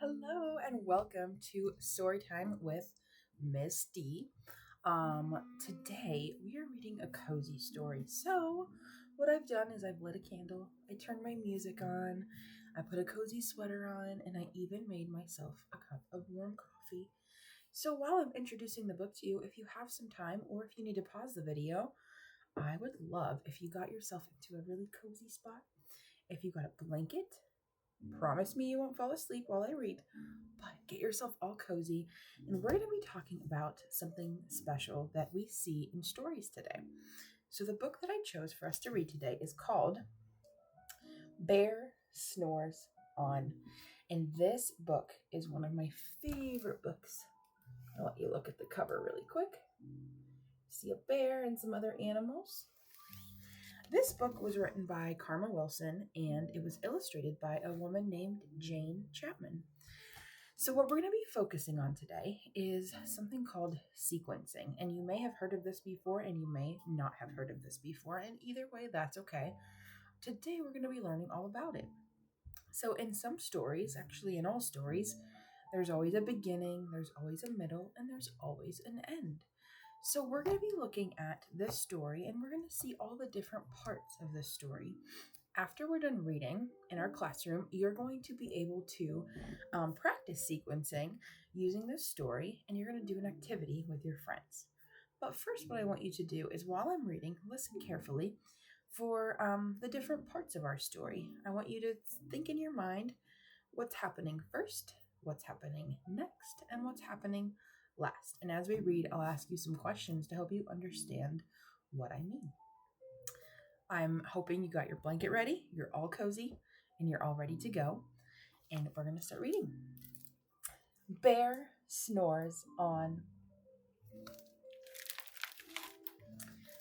Hello and welcome to Story Time with Miss D. Today we are reading a cozy story. So, what I've done is I've lit a candle, I turned my music on, I put a cozy sweater on, and I even made myself a cup of warm coffee. So, while I'm introducing the book to you, if you have some time or if you need to pause the video, I would love if you got yourself into a really cozy spot. If you got a blanket, promise me you won't fall asleep while I read, but get yourself all cozy. And we're going to be talking about something special that we see in stories today. So, the book that I chose for us to read today is called Bear Snores On. And this book is one of my favorite books. I'll let you look at the cover really quick. See a bear and some other animals. This book was written by Karma Wilson and it was illustrated by a woman named Jane Chapman. So, what we're going to be focusing on today is something called sequencing. And you may have heard of this before, and you may not have heard of this before. And either way, that's okay. Today, we're going to be learning all about it. So, in some stories, actually, in all stories, there's always a beginning, there's always a middle, and there's always an end. So, we're going to be looking at this story, and we're going to see all the different parts of this story. After we're done reading in our classroom, you're going to be able to practice sequencing using this story, and you're going to do an activity with your friends. But first, what I want you to do is while I'm reading, listen carefully for the different parts of our story. I want you to think in your mind what's happening first, what's happening next, and what's happening last. And as we read, I'll ask you some questions to help you understand what I mean. I'm hoping you got your blanket ready, you're all cozy, and you're all ready to go. And we're going to start reading. Bear Snores On.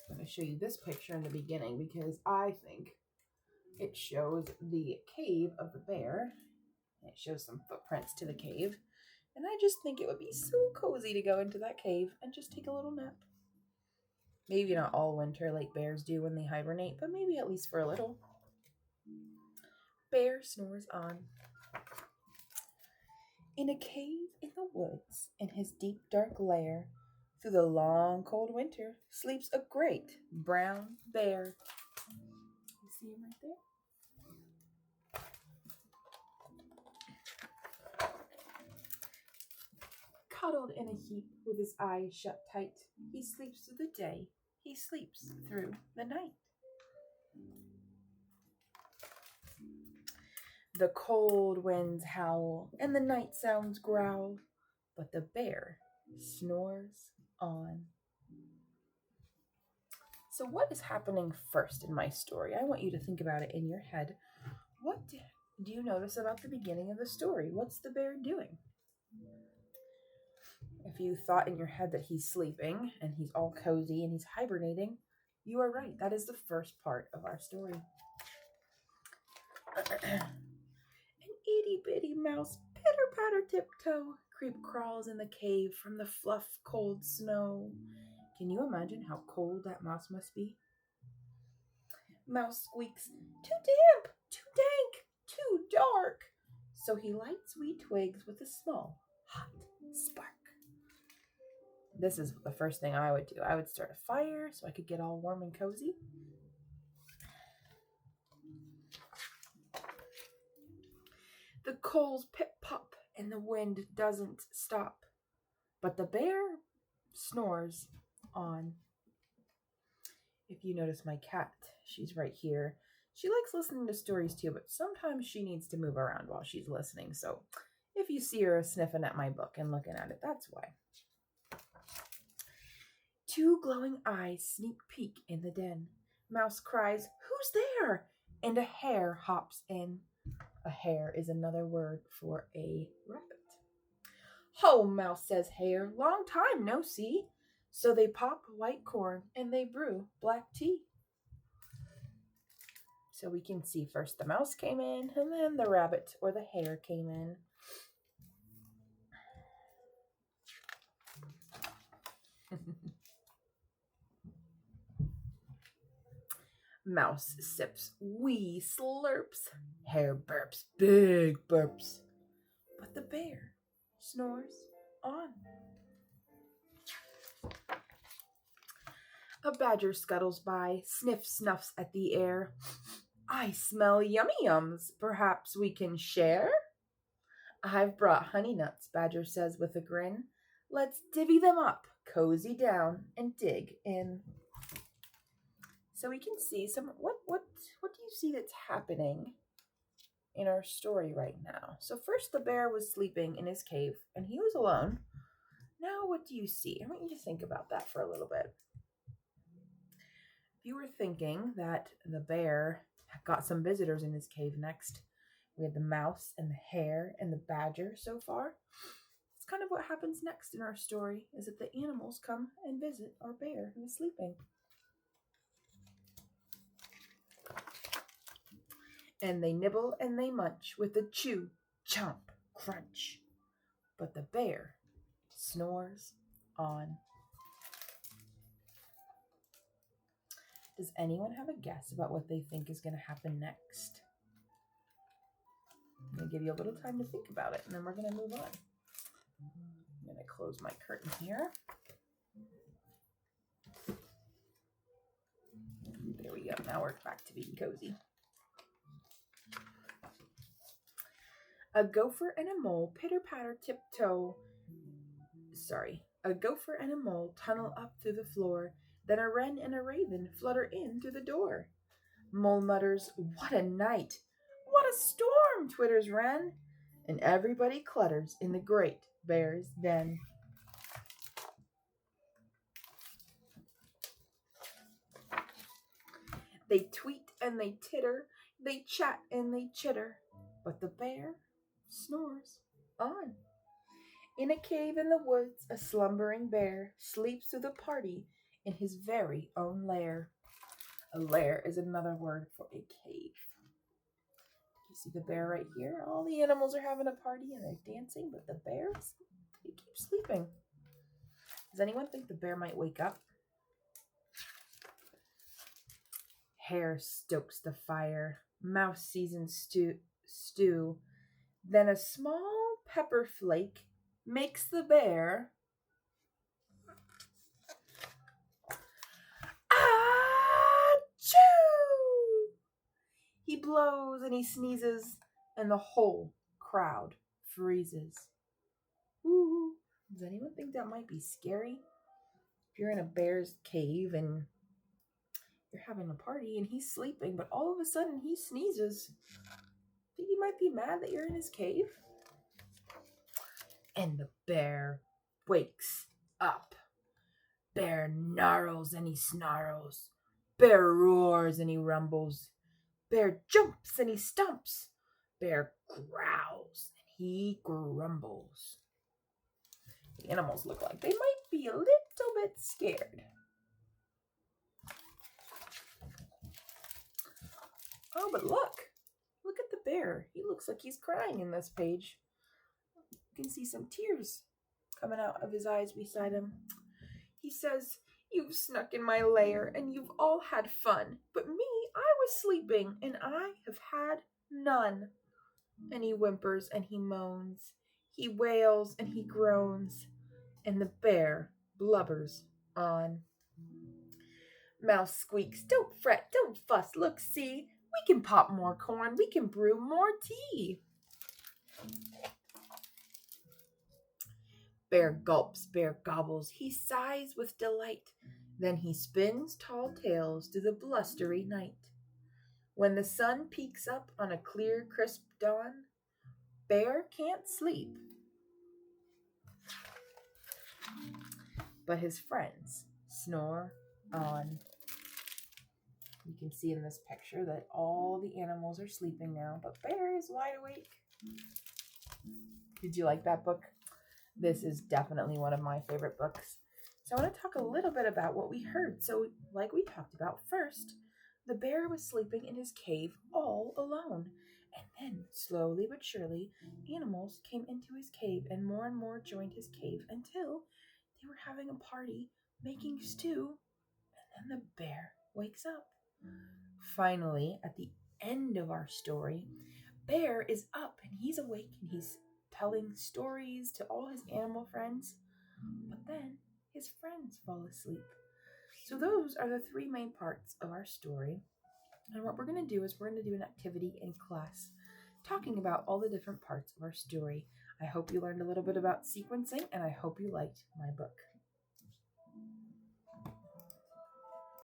I'm going to show you this picture in the beginning because I think it shows the cave of the bear. It shows some footprints to the cave. And I just think it would be so cozy to go into that cave and just take a little nap. Maybe not all winter like bears do when they hibernate, but maybe at least for a little. Bear snores on. In a cave in the woods, in his deep dark lair, through the long cold winter, sleeps a great brown bear. You see him right there? Cuddled in a heap with his eyes shut tight, he sleeps through the day, he sleeps through the night. The cold winds howl and the night sounds growl, but the bear snores on. So, what is happening first in my story? I want you to think about it in your head. What do you notice about the beginning of the story? What's the bear doing? If you thought in your head that he's sleeping and he's all cozy and he's hibernating, you are right. That is the first part of our story. An itty bitty mouse, pitter patter tiptoe, creep crawls in the cave from the fluff cold snow. Can you imagine how cold that mouse must be? Mouse squeaks, too damp, too dank, too dark. So he lights wee twigs with a small, hot spark. This is the first thing I would do. I would start a fire so I could get all warm and cozy. The coals pip-pop and the wind doesn't stop. But the bear snores on. If you notice my cat, she's right here. She likes listening to stories too, but sometimes she needs to move around while she's listening. So if you see her sniffing at my book and looking at it, that's why. Two glowing eyes sneak peek in the den. Mouse cries, "Who's there?" And a hare hops in. A hare is another word for a rabbit. "Ho, Mouse," says Hare, "long time no see." So they pop white corn and they brew black tea. So we can see first the mouse came in and then the rabbit or the hare came in. Mouse sips wee slurps. Hare burps big burps. But but the bear snores on. A badger scuttles by, snuffs at the air. I smell yummy yums. Perhaps we can share? I've brought honey nuts, Badger says with a grin. Let's divvy them up, cozy down, and dig in. So we can see some what do you see that's happening in our story right now? So first the bear was sleeping in his cave and he was alone. Now what do you see? I want you to think about that for a little bit. If you were thinking that the bear got some visitors in his cave next, we had the mouse and the hare and the badger so far. It's kind of what happens next in our story, is that the animals come and visit our bear who is sleeping. And they nibble and they munch with a chew, chomp, crunch. But the bear snores on. Does anyone have a guess about what they think is going to happen next? I'm going to give you a little time to think about it, and then we're going to move on. I'm going to close my curtain here. There we go. Now we're back to being cozy. A gopher and a mole pitter-patter tiptoe. A gopher and a mole tunnel up through the floor. Then a wren and a raven flutter in through the door. Mole mutters, "What a night! What a storm!" twitters wren. And everybody clutters in the great bear's den. They tweet and they titter, they chat and they chitter, but the bear snores on. In a cave in the woods, a slumbering bear sleeps through the party in his very own lair. A lair is another word for a cave. You see the bear right here? All the animals are having a party and they're dancing, but the bear, he keeps sleeping. Does anyone think the bear might wake up? Hare stokes the fire. Mouse seasons stew. Then a small pepper flake makes the bear achoo! He blows and he sneezes, and the whole crowd freezes. Ooh. Does anyone think that might be scary? If you're in a bear's cave and you're having a party and he's sleeping, but all of a sudden he sneezes, think he might be mad that you're in his cave? And the bear wakes up. Bear gnarls and he snarls. Bear roars and he rumbles. Bear jumps and he stomps. Bear growls and he grumbles. The animals look like they might be a little bit scared. Oh, but look at the bear. He looks like he's crying in this page. You can see some tears coming out of his eyes beside him. He says, "You've snuck in my lair and you've all had fun, but me, I was sleeping and I have had none." And he whimpers and he moans. He wails and he groans. And the bear blubbers on. Mouse squeaks, "Don't fret, don't fuss, look, see. We can pop more corn, we can brew more tea." Bear gulps, bear gobbles, he sighs with delight. Then he spins tall tales through the blustery night. When the sun peeks up on a clear, crisp dawn, Bear can't sleep, but his friends snore on. You can see in this picture that all the animals are sleeping now, but Bear is wide awake. Did you like that book? This is definitely one of my favorite books. So I want to talk a little bit about what we heard. So like we talked about first, the bear was sleeping in his cave all alone. And then, slowly but surely, animals came into his cave and more joined his cave until they were having a party, making stew, and then the bear wakes up. Finally, at the end of our story, Bear is up and he's awake and he's telling stories to all his animal friends, but then his friends fall asleep. So, those are the three main parts of our story. And what we're going to do is we're going to do an activity in class talking about all the different parts of our story. I hope you learned a little bit about sequencing, and I hope you liked my book.